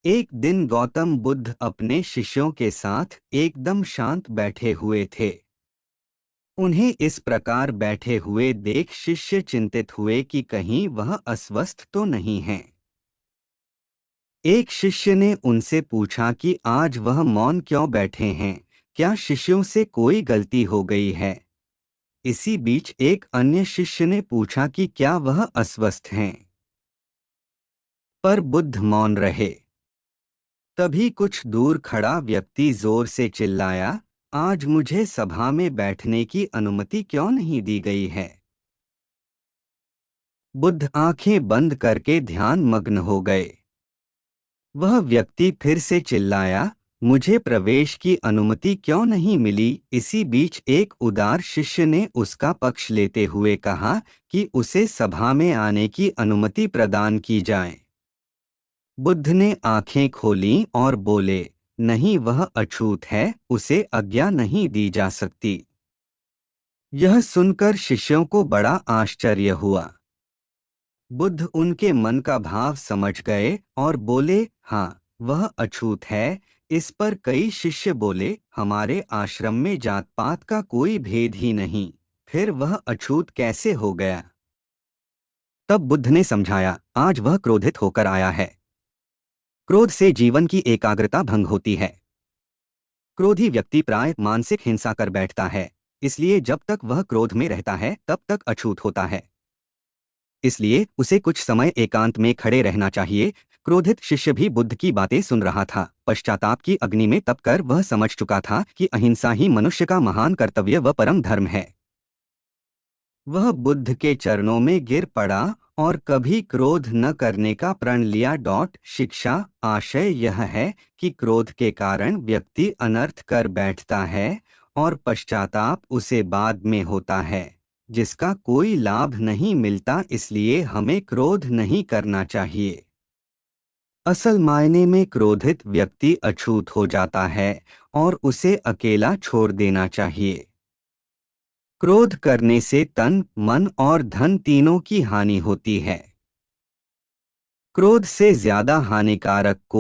एक दिन गौतम बुद्ध अपने शिष्यों के साथ एकदम शांत बैठे हुए थे। उन्हें इस प्रकार बैठे हुए देख शिष्य चिंतित हुए कि कहीं वह अस्वस्थ तो नहीं है। एक शिष्य ने उनसे पूछा कि आज वह मौन क्यों बैठे हैं, क्या शिष्यों से कोई गलती हो गई है। इसी बीच एक अन्य शिष्य ने पूछा कि क्या वह अस्वस्थ हैं, पर बुद्ध मौन रहे। तभी कुछ दूर खड़ा व्यक्ति जोर से चिल्लाया, आज मुझे सभा में बैठने की अनुमति क्यों नहीं दी गई है। बुद्ध आंखें बंद करके ध्यान मग्न हो गए। वह व्यक्ति फिर से चिल्लाया, मुझे प्रवेश की अनुमति क्यों नहीं मिली। इसी बीच एक उदार शिष्य ने उसका पक्ष लेते हुए कहा कि उसे सभा में आने की अनुमति प्रदान की जाए। बुद्ध ने आंखें खोलीं और बोले, नहीं, वह अछूत है, उसे आज्ञा नहीं दी जा सकती। यह सुनकर शिष्यों को बड़ा आश्चर्य हुआ। बुद्ध उनके मन का भाव समझ गए और बोले, हाँ, वह अछूत है। इस पर कई शिष्य बोले, हमारे आश्रम में जात पात का कोई भेद ही नहीं, फिर वह अछूत कैसे हो गया। तब बुद्ध ने समझाया, आज वह क्रोधित होकर आया है। क्रोध से जीवन की एकाग्रता भंग होती है। क्रोधी व्यक्ति प्राय मानसिक हिंसा कर बैठता है, इसलिए जब तक वह क्रोध में रहता है तब तक अछूत होता है। इसलिए उसे कुछ समय एकांत में खड़े रहना चाहिए। क्रोधित शिष्य भी बुद्ध की बातें सुन रहा था। पश्चाताप की अग्नि में तप कर वह समझ चुका था कि अहिंसा ही मनुष्य का महान कर्तव्य व परम धर्म है। वह बुद्ध के चरणों में गिर पड़ा और कभी क्रोध न करने का प्रण लिया। शिक्षा आशय यह है कि क्रोध के कारण व्यक्ति अनर्थ कर बैठता है और पश्चाताप उसे बाद में होता है, जिसका कोई लाभ नहीं मिलता। इसलिए हमें क्रोध नहीं करना चाहिए। असल मायने में क्रोधित व्यक्ति अछूत हो जाता है और उसे अकेला छोड़ देना चाहिए। क्रोध करने से तन, मन और धन तीनों की हानि होती है। क्रोध से ज्यादा हानिकारक को